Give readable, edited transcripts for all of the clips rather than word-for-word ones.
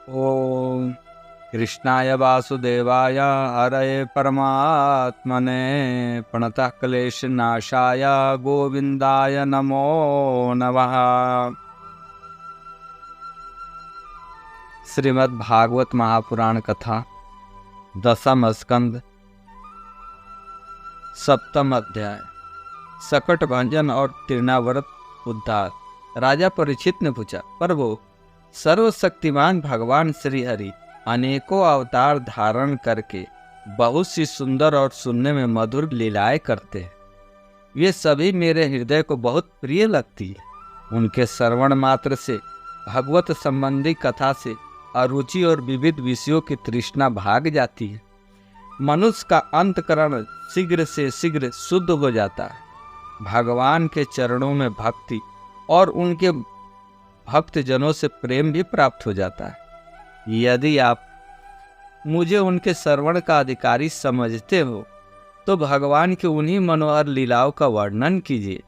ओम कृष्णाय वासुदेवाय हरये परमात्मने प्रणतः क्लेशनाशाय गोविंदाय नमो नमः। श्रीमद् भागवत महापुराण कथा दसम स्कंद सप्तम अध्याय सकट भंजन और तृणाव्रत उद्धार। राजा परीक्षित ने पूछा, प्रभु, सर्वशक्तिमान भगवान श्री हरि अनेकों अवतार धारण करके बहुत सी सुंदर और सुनने में मधुर लीलाएं करते हैं। वे सभी मेरे हृदय को बहुत प्रिय लगती है। उनके श्रवण मात्र से भगवत संबंधी कथा से अरुचि और विविध विषयों की तृष्णा भाग जाती है। मनुष्य का अंतकरण शीघ्र से शीघ्र शुद्ध हो जाता है। भगवान के चरणों में भक्ति और उनके भक्त जनों से प्रेम भी प्राप्त हो जाता है। यदि आप मुझे उनके श्रवण का अधिकारी समझते हो तो भगवान की उन्हीं मनोहर लीलाओं का वर्णन कीजिए।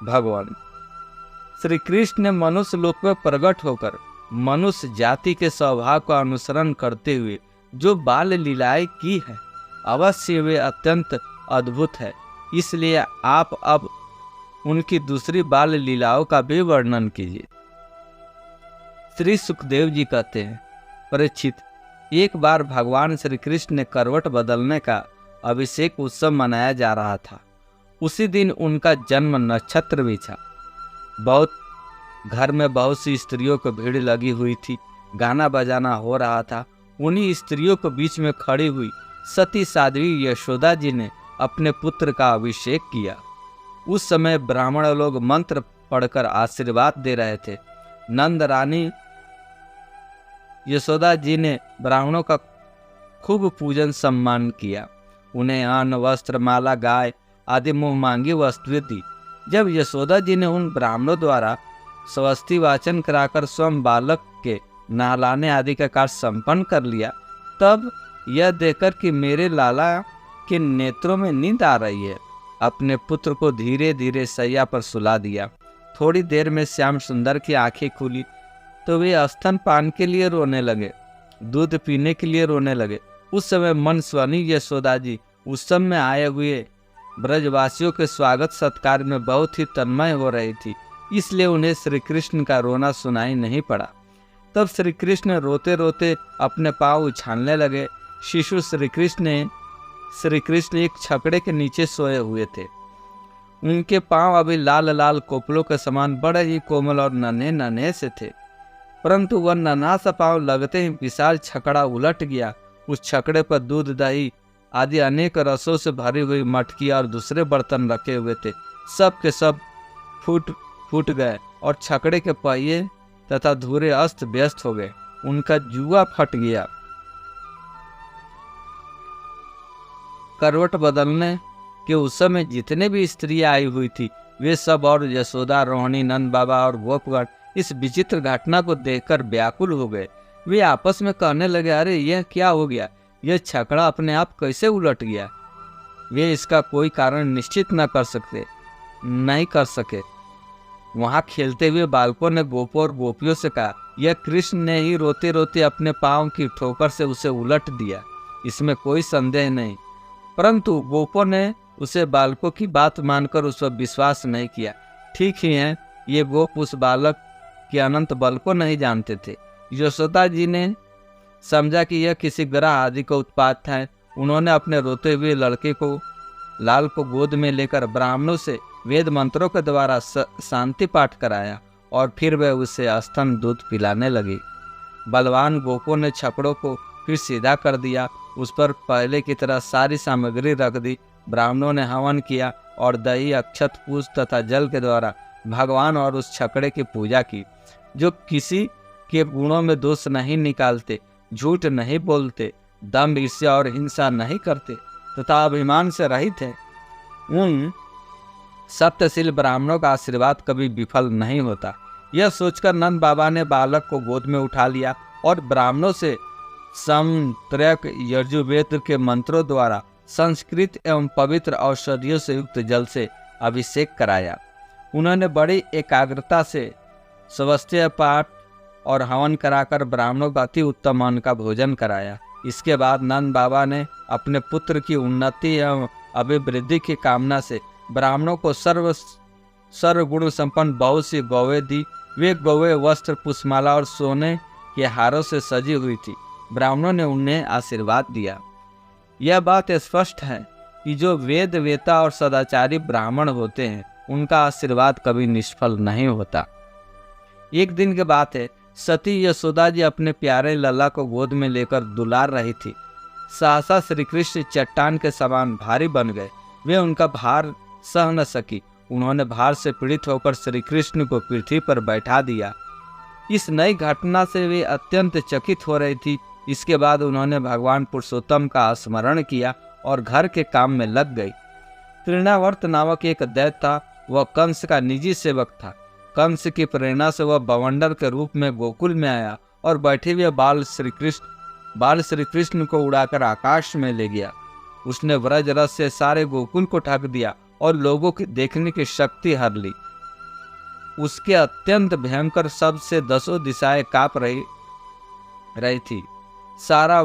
भगवान श्री कृष्ण ने मनुष्य लोक में प्रकट होकर मनुष्य जाति के स्वभाव का अनुसरण करते हुए जो बाल लीलाएं की है, अवश्य वे अत्यंत अद्भुत है। इसलिए आप अब उनकी दूसरी बाल लीलाओं का भी वर्णन कीजिए। श्री सुखदेव जी कहते हैं, परीक्षित, एक बार भगवान श्री कृष्ण ने करवट बदलने का अभिषेक उत्सव मनाया जा रहा था। उसी दिन उनका जन्म नक्षत्र भी था। घर में बहुत सी स्त्रियों को भीड़ लगी हुई थी। गाना बजाना हो रहा था। उन्हीं स्त्रियों को बीच में खड़ी हुई सती साध्वी यशोदा जी ने अपने पुत्र का अभिषेक किया। उस समय ब्राह्मण लोग मंत्र पढ़कर आशीर्वाद दे रहे थे। नंद रानी यशोदा जी ने ब्राह्मणों का खूब पूजन सम्मान किया। उन्हें अन्न, वस्त्र, माला, गाय आदि मुँह मांगी वस्तुएं दी। जब यशोदा जी ने उन ब्राह्मणों द्वारा स्वस्ति वाचन कराकर स्वयं बालक के नहलाने आदि का कार्य संपन्न कर लिया, तब यह देखकर कि मेरे लाला के नेत्रों में नींद आ रही है, अपने पुत्र को धीरे धीरे सैया पर सुला दिया। थोड़ी देर में श्याम सुंदर की आंखें खुली तो वे स्तन पान के लिए रोने लगे, दूध पीने के लिए रोने लगे। उस समय मन स्वानी यशोदा जी उत्सव में आए हुए ब्रजवासियों के स्वागत सत्कार में बहुत ही तन्मय हो रही थी, इसलिए उन्हें श्री कृष्ण का रोना सुनाई नहीं पड़ा। तब श्री कृष्ण रोते रोते अपने पाँव उछालने लगे। शिशु श्री कृष्ण एक छकड़े के नीचे सोए हुए थे। उनके पांव अभी लाल लाल कोपलों के समान बड़े ही कोमल और नन्हे नन्हे से थे, परंतु वह नन्हा सा पांव लगते ही विशाल छकड़ा उलट गया। उस छकड़े पर दूध, दही आदि अनेक रसों से भरी हुई मटकी और दूसरे बर्तन रखे हुए थे। सब के सब फूट गए और छकड़े के पहिए तथा धुरे अस्त व्यस्त हो गए। उनका जुआ फट गया। करवट बदलने के उस समय जितने भी स्त्रियां आई हुई थी, वे सब और यशोदा, रोहिणी, नंद बाबा और गोपगण इस विचित्र घटना को देखकर व्याकुल हो गए। वे आपस में कहने लगे, अरे यह क्या हो गया? यह छकड़ा अपने आप कैसे उलट गया? वे इसका कोई कारण निश्चित नहीं कर सके। वहां खेलते हुए बालकों ने गोपों और गोपियों से कहा, यह कृष्ण ने ही रोते रोते अपने पांव की ठोकर से उसे उलट दिया, इसमें कोई संदेह नहीं। परंतु गोपों ने उसे बालकों की बात मानकर उस पर विश्वास नहीं किया। ठीक ही है, ये गोप उस बालक के अनंत बल को नहीं जानते थे। यशोदा जी ने समझा कि यह किसी ग्रह आदि का उत्पात है। उन्होंने अपने रोते हुए लड़के को लाल को गोद में लेकर ब्राह्मणों से वेद मंत्रों के द्वारा शांति पाठ कराया और फिर वह उसे स्तन दूध पिलाने लगी। बलवान गोपों ने छकड़ों को फिर सीधा कर दिया। उस पर पहले की तरह सारी सामग्री रख दी। ब्राह्मणों ने हवन किया और दही, अक्षत, पुष्प तथा जल के द्वारा भगवान और उस छकड़े की पूजा की, जो किसी के गुणों में दोष नहीं निकालते, झूठ नहीं बोलते, दंभ, ईर्ष्या और हिंसा नहीं करते तथा अभिमान से रहित है। उन सत्यशील ब्राह्मणों का आशीर्वाद कभी विफल नहीं होता। यह सोचकर नंद बाबा ने बालक को गोद में उठा लिया और ब्राह्मणों से सम, त्रयक, यजुर्वेद के मंत्रों द्वारा संस्कृत एवं पवित्र औषधियों से युक्त जल से अभिषेक कराया। उन्होंने बड़ी एकाग्रता से स्वस्त्य पाठ और हवन कराकर ब्राह्मणों का अति उत्तम अन्न का भोजन कराया। इसके बाद नंद बाबा ने अपने पुत्र की उन्नति एवं अभिवृद्धि की कामना से ब्राह्मणों को सर्वगुण संपन्न बहुत सी गौवें दी। वे गौवें वस्त्र, पुष्पमाला और सोने के हारों से सजी हुई थी। ब्राह्मणों ने उन्हें आशीर्वाद दिया। यह बात स्पष्ट है कि जो वेद वेता और सदाचारी ब्राह्मण होते हैं उनका आशीर्वाद कभी निष्फल नहीं होता। एक दिन की बात है, सती यशोदा जी अपने प्यारे लल्ला को गोद में लेकर दुलार रही थी। सहसा श्री कृष्ण चट्टान के समान भारी बन गए। वे उनका भार सह न सकी। उन्होंने भार से पीड़ित होकर श्री कृष्ण को पृथ्वी पर बैठा दिया। इस नई घटना से वे अत्यंत चकित हो रही थी। इसके बाद उन्होंने भगवान पुरुषोत्तम का स्मरण किया और घर के काम में लग गई। तृणावर्त नामक एक दैत्य था। वह कंस का निजी सेवक था। कंस की प्रेरणा से वह बवंडर के रूप में गोकुल में आया और बैठे हुए बाल श्री कृष्ण को उड़ाकर आकाश में ले गया। उसने व्रज रस से सारे गोकुल को ढक दिया और लोगों की देखने की शक्ति हर ली। उसके अत्यंत भयंकर शब्द से 10 दिशाएं कांप रही थी। सारा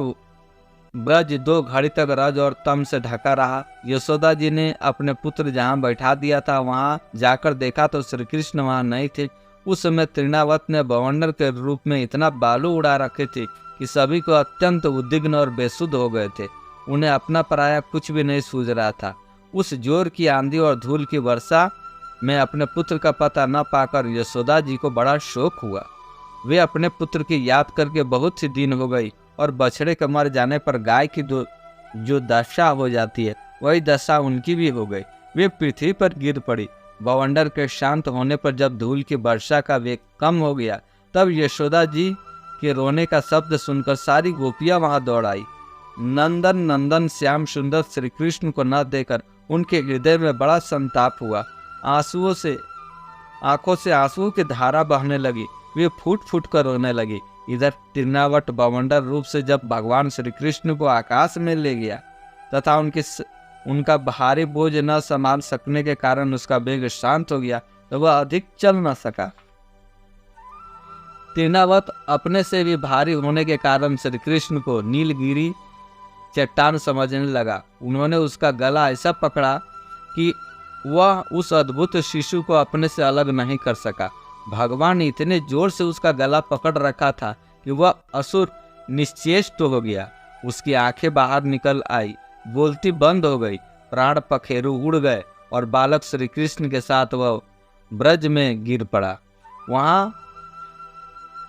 ब्रज 2 घड़ी तक रज और तम से ढका रहा। यशोदा जी ने अपने पुत्र जहाँ बैठा दिया था वहाँ जाकर देखा तो श्री कृष्ण वहाँ नहीं थे। उस समय तृणावत ने बवंडर के रूप में इतना बालू उड़ा रखे थे कि सभी को अत्यंत उद्विग्न और बेसुध हो गए थे। उन्हें अपना पराया कुछ भी नहीं सूझ रहा था। उस जोर की आंधी और धूल की वर्षा में अपने पुत्र का पता न पाकर यशोदा जी को बड़ा शोक हुआ। वे अपने पुत्र की याद करके बहुत सी दिन हो गई और बछड़े के मर जाने पर गाय की जो दशा हो जाती है वही दशा उनकी भी हो गई। वे पृथ्वी पर गिर पड़ी। बवंडर के शांत होने पर जब धूल की वर्षा का वेग कम हो गया तब यशोदा जी के रोने का शब्द सुनकर सारी गोपियां वहां दौड़ आई। नंदन नंदन श्याम सुंदर श्री कृष्ण को न देकर उनके हृदय में बड़ा संताप हुआ। आंखों से आंसुओं की धारा बहने लगी। वे फूट फूट कर रोने लगी। इधर तृणावट बवंडर रूप से जब भगवान श्री कृष्ण को आकाश में ले गया तथा उनका भारी बोझ न संभाल सकने के कारण उसका वेग शांत हो गया तो वह अधिक चल न सका। तृणावत अपने से भी भारी होने के कारण श्री कृष्ण को नीलगिरी चट्टान समझने लगा। उन्होंने उसका गला ऐसा पकड़ा कि वह उस अद्भुत शिशु को अपने से अलग नहीं कर सका। भगवान ने इतने जोर से उसका गला पकड़ रखा था कि वह असुर निश्चेष्ट हो गया। उसकी आंखें बाहर निकल आई, बोलती बंद हो गई, प्राण पखेरु उड़ गए और बालक श्री कृष्ण के साथ वह ब्रज में गिर पड़ा।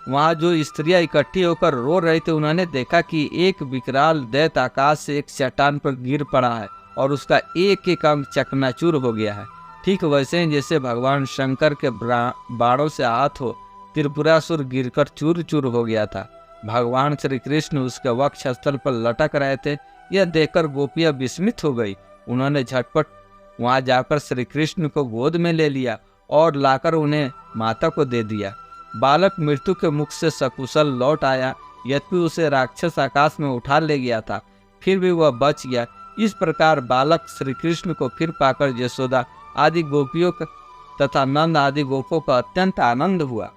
वहाँ जो स्त्रियां इकट्ठी होकर रो रही थी उन्होंने देखा कि एक विकराल दैत्य आकाश से एक चट्टान पर गिर पड़ा है और उसका एक एक अंग चकनाचूर हो गया है। ठीक वैसे ही जैसे भगवान शंकर के बाणों से आहत हो त्रिपुरासुर गिरकर चूर चूर हो गया था। भगवान श्री कृष्ण उसके वक्ष स्थल पर लटक रहे थे। यह देखकर गोपियां विस्मित हो गई। उन्होंने झटपट वहां जाकर श्री कृष्ण को गोद में ले लिया और लाकर उन्हें माता को दे दिया। बालक मृत्यु के मुख से सकुशल लौट आया। यद्यपि उसे राक्षस आकाश में उठा ले गया था फिर भी वह बच गया। इस प्रकार बालक श्री कृष्ण को फिर पाकर यशोदा आदि गोपियों तथा नंद आदि गोपों का अत्यंत आनंद हुआ।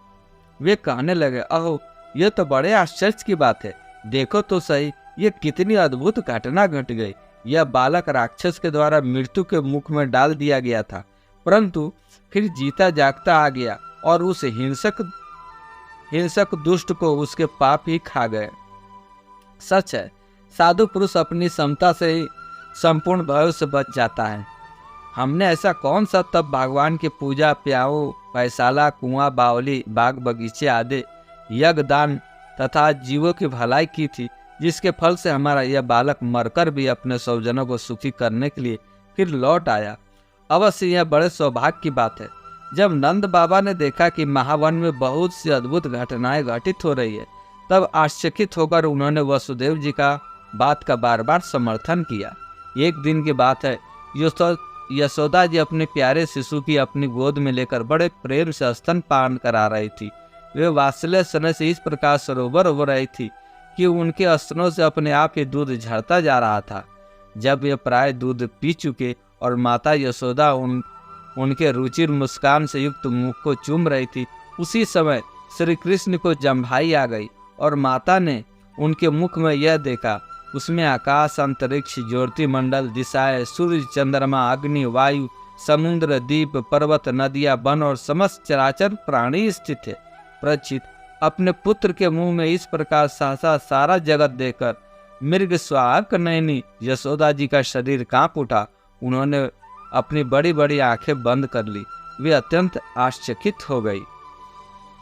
वे कहने लगे, अहो यह तो बड़े आश्चर्य की बात है। देखो तो सही ये कितनी अद्भुत घटना घट गई। यह बालक राक्षस के द्वारा मृत्यु के मुख में डाल दिया गया था परंतु फिर जीता जागता आ गया और उस हिंसक दुष्ट को उसके पाप ही खा गए। सच है, साधु पुरुष अपनी समता से ही संपूर्ण भय से बच जाता है। हमने ऐसा कौन सा तब भगवान की पूजा, प्याऊ, पैसाला, कुआं, बावली, बाग बगीचे आदि यज्ञ दान तथा जीवों की भलाई की थी जिसके फल से हमारा यह बालक मरकर भी अपने स्वजनों को सुखी करने के लिए फिर लौट आया। अवश्य यह बड़े सौभाग्य की बात है। जब नंद बाबा ने देखा कि महावन में बहुत सी अद्भुत घटनाएं घटित हो रही है तब आश्चर्यचकित होकर उन्होंने वसुदेव जी का बात का बार बार समर्थन किया। एक दिन की बात है, यशोदा जी अपने प्यारे शिशु की अपनी गोद में लेकर बड़े प्रेम से स्तनपान करा रही थी। वे वात्सल्य स्नेह से इस प्रकार सरोवर हो रही थी कि उनके स्तनों से अपने आप ही दूध झड़ता जा रहा था। जब वे प्राय दूध पी चुके और माता यशोदा उनके रुचिर मुस्कान से युक्त मुख को चूम रही थी उसी समय श्री कृष्ण को जम्भाई आ गई और माता ने उनके मुख में यह देखा, उसमें आकाश, अंतरिक्ष, ज्योति मंडल, दिशाएं, सूर्य, चंद्रमा, अग्नि, वायु, समुद्र, द्वीप, पर्वत, नदियां, वन और समस्त चराचर प्राणी स्थित है। परीक्षित अपने पुत्र के मुंह में इस प्रकार सहसा सारा जगत देखकर मृग स्वाक नयनी यशोदा जी का शरीर कांप उठा। उन्होंने अपनी बड़ी बड़ी आंखें बंद कर ली। वे अत्यंत आश्चर्यचकित हो गई।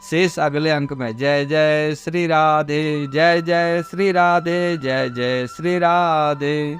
शेष अगले अंक में। जय जय श्री राधे, जय जय श्री राधे, जय जय श्री राधे।